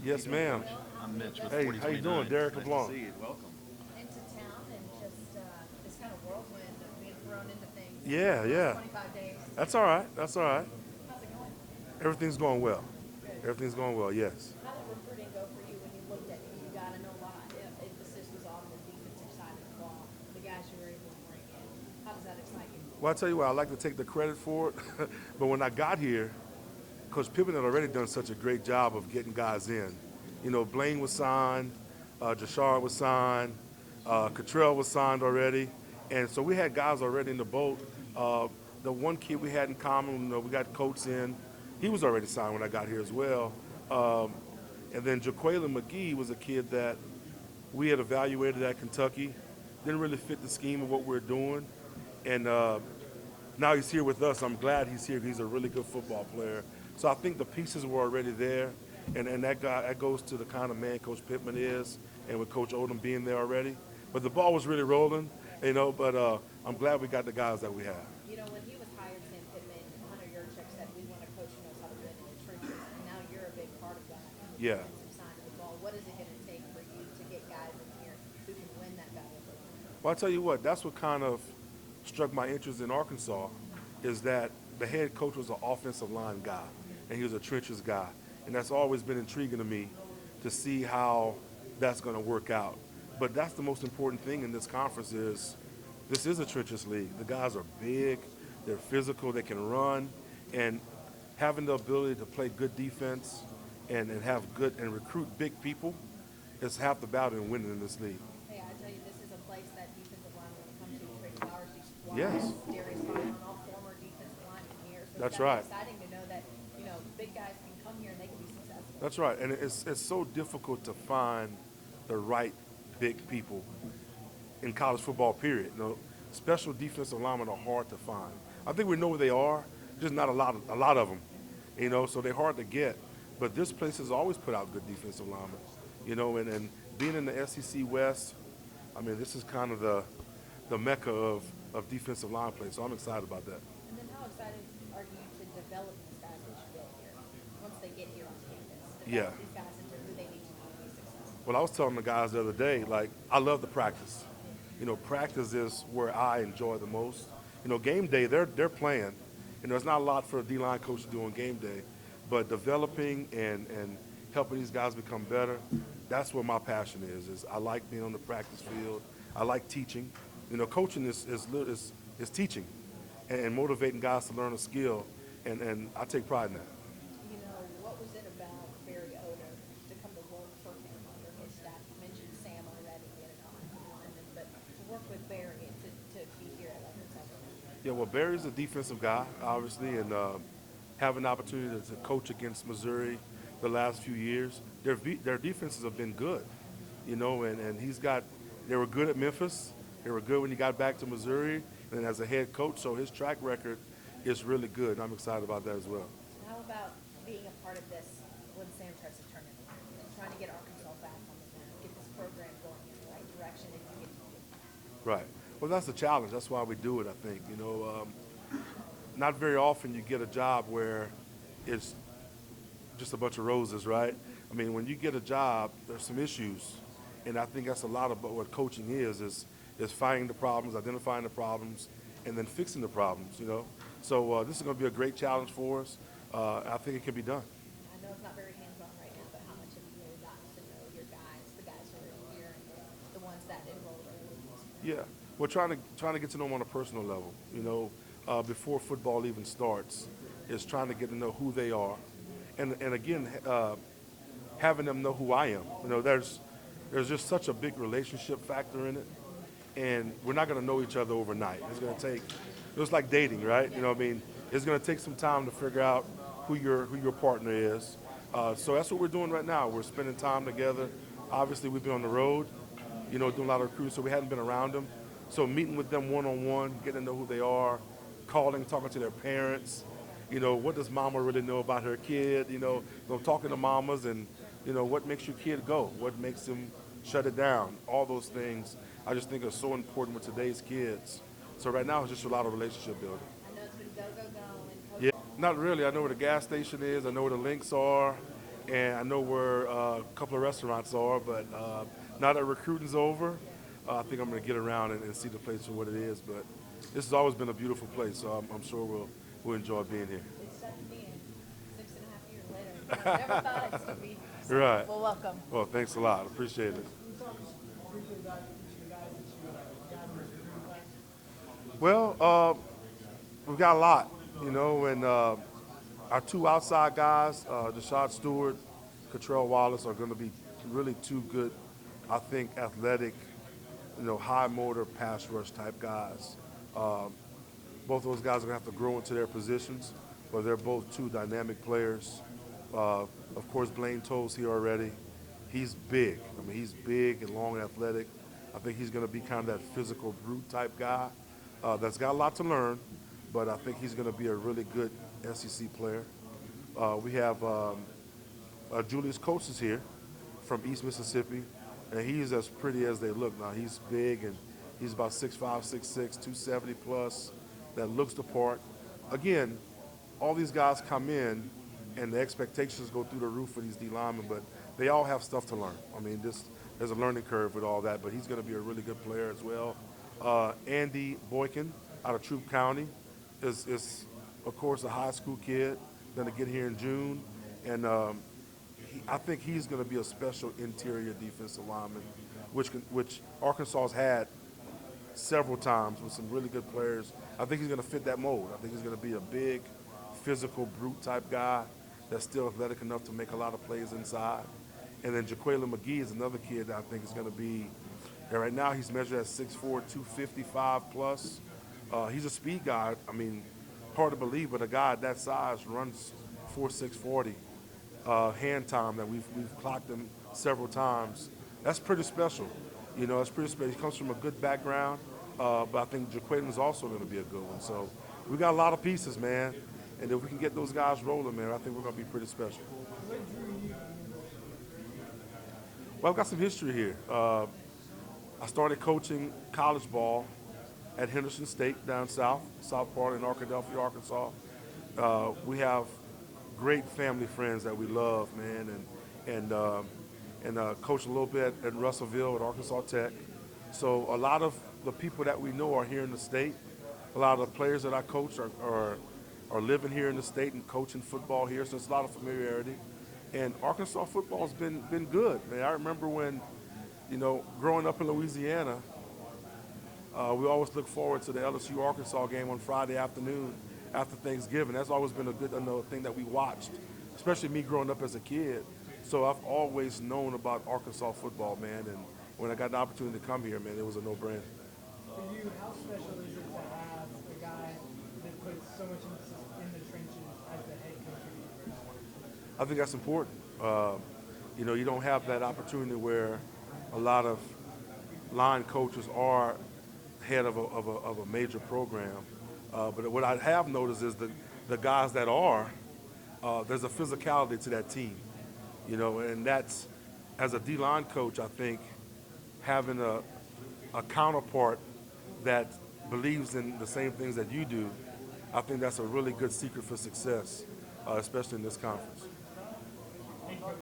Yes, ma'am. I'm Mitch with Hey, how you doing, 4029. Derrick Nice to LeBlanc? see you. Welcome. into town and just this kind of whirlwind of being thrown into things Yeah, the last yeah. 25 days. That's all right. That's all right. How's it going? Everything's going well. Good. Everything's going well. Yes. How did recruiting go for you when you looked at who you got? I know a lot of emphasis was on the defensive side of the ball, the guys you were able to bring in. How does that excite you? Well, I tell you what, I like to take the credit for it, but when I got here, Coach Pippen had already done such a great job of getting guys in. You know, Blaine was signed, Jashard was signed, Cottrell was signed already, and so we had guys already in the boat. The one kid we had in common, you know, we got Coates in. He was already signed when I got here as well. And then Jaquaylin McGee was a kid that we had evaluated at Kentucky. Didn't really fit the scheme of what we're doing. And now he's here with us. I'm glad he's here. He's a really good football player. So I think the pieces were already there. And that goes to the kind of man Coach Pittman is, and with Coach Odom being there already. But the ball was really rolling, you know, but I'm glad we got the guys that we have. You know, when he was hired, Sam Pittman, Hunter Yurchuk said, we want a coach who knows how to win in the trenches, and now you're a big part of that Yeah. defensive side of the ball. What is it going to take for you to get guys in here who can win that battle for you? Well, I tell you what, that's what kind of struck my interest in Arkansas, is that the head coach was an offensive line guy, and he was a trenches guy. And that's always been intriguing to me to see how that's going to work out. But that's the most important thing in this conference is this is a trenches league. The guys are big, they're physical, they can run, and having the ability to play good defense and have good and recruit big people is half the battle in winning in this league. Hey, I tell you, this is a place that defensive line want to come to. Trey Flowers used to fly. Yes. Darius Byron, all former defensive linemen here. So That's it's right. exciting to know that, you know, big guys can come here and they can be successful. That's right, and it's so difficult to find the right big people in college football. Period. You know, special defensive linemen are hard to find. I think we know where they are, just not a lot of them. You know, so they're hard to get. But this place has always put out good defensive linemen. You know, and being in the SEC West, I mean, this is kind of the mecca of defensive line play. So I'm excited about that. And then how excited are you to develop these guys as you get here, once they get here on campus? Yeah. Develop these guys into who they need to be to be successful. Well, I was telling the guys the other day, like, I love the practice. You know, practice is where I enjoy the most. You know, game day, they're playing. You know, there's not a lot for a D-line coach to do on game day, but developing and helping these guys become better, that's where my passion is I like being on the practice field. I like teaching. You know, coaching is teaching and motivating guys to learn a skill, and I take pride in that. You know, what was it about Barry Odom to come to work for him under his staff? You mentioned Sam already being an offensive lineman, but to work with Barry and to be here at Arkansas. Yeah, well, Barry's a defensive guy, obviously, and having the opportunity to coach against Missouri the last few years, their defenses have been good, you know, and they were good at Memphis. They were good when he got back to Missouri, and as a head coach, so his track record is really good, and I'm excited about that as well. How about being a part of this when Sam tries to turn it around and trying to get Arkansas back on the map, get this program going in the right direction and you get to do that? Right. Well, that's the challenge. That's why we do it, I think. You know, not very often you get a job where it's just a bunch of roses, right? I mean, when you get a job, there's some issues, and I think that's a lot of what coaching is finding the problems, identifying the problems, and then fixing the problems. You know, so this is going to be a great challenge for us. I think it can be done. I know it's not very hands-on right now, but how much have you really gotten to know your guys, the guys who are here, and the ones that enrolled early? Yeah, we're trying to get to know them on a personal level. You know, before football even starts, is trying to get to know who they are, and again, having them know who I am. You know, there's just such a big relationship factor in it, and we're not going to know each other overnight. It's going to take, it's like dating, right? You know, what I mean, it's going to take some time to figure out who your partner is. So that's what we're doing right now. We're spending time together. Obviously, we've been on the road, you know, doing a lot of recruiting, so we hadn't been around them. So meeting with them one-on-one, getting to know who they are, calling, talking to their parents. You know, what does mama really know about her kid? You know, talking to mamas and, you know, what makes your kid go? What makes them shut it down? All those things I just think are so important with today's kids. So right now it's just a lot of relationship building. I know it's been go, go, go, and Yeah, not really. I know where the gas station is. I know where the links are. and I know where a couple of restaurants are, but now that recruiting's over, I think I'm going to get around and see the place for what it is. But this has always been a beautiful place, so I'm sure we'll enjoy being here. It's sucked me in 6.5 years later. Never thought I'd still be here. So, Right. well, welcome. Well, thanks a lot. Appreciate it. Well, we've got a lot, and our two outside guys, Deshaun Stewart, Cottrell Wallace, are going to be really two good, I think, athletic, high motor pass rush type guys. Both those guys are going to have to grow into their positions, but they're both two dynamic players. Of course, Blaine Toll's here already. He's big. I mean, he's big and long and athletic. I think he's going to be kind of that physical brute type guy that's got a lot to learn, but I think he's going to be a really good SEC player. We have Julius Coates is here from East Mississippi, and he's as pretty as they look. Now, he's big, and he's about 6'5", 6'6", 270 plus, that looks the part. Again, all these guys come in, and the expectations go through the roof for these D linemen, but they all have stuff to learn. I mean, there's a learning curve with all that, but he's going to be a really good player as well. Andy Boykin out of Troup County is, of course, a high school kid, going to get here in June, and I think he's going to be a special interior defensive lineman, which Arkansas has had several times with some really good players. I think he's going to fit that mold. I think he's going to be a big, physical, brute type guy that's still athletic enough to make a lot of plays inside. And then Jaquaylin McGee is another kid that I think is going to be, and right now he's measured at 6'4", 255 plus. He's a speed guy. I mean, hard to believe, but a guy that size runs 4.6 40. Hand time that we've clocked him several times. That's pretty special. It's pretty special. He comes from a good background, but I think Jaquaylin is also going to be a good one. So we got a lot of pieces, man. And if we can get those guys rolling, man, I think we're going to be pretty special. Well, I've got some history here. I started coaching college ball at Henderson State down south part in Arkadelphia, Arkansas. We have great family friends that we love, man, and coach a little bit at Russellville at Arkansas Tech. So a lot of the people that we know are here in the state. A lot of the players that I coach are living here in the state and coaching football here, so it's a lot of familiarity. And Arkansas football has been good, man. I remember when, growing up in Louisiana, we always look forward to the LSU-Arkansas game on Friday afternoon after Thanksgiving. That's always been a good thing that we watched, especially me growing up as a kid. So I've always known about Arkansas football, man, and when I got the opportunity to come here, man, it was a no-brainer. For you, how special is it to have a guy that puts so much emphasis in the trenches as the head coach of the university? I think that's important. You don't have that opportunity where a lot of line coaches are head of a major program. But what I have noticed is the guys that are, there's a physicality to that team, and that's, as a D-line coach, I think having a counterpart that believes in the same things that you do, I think that's a really good secret for success, especially in this conference.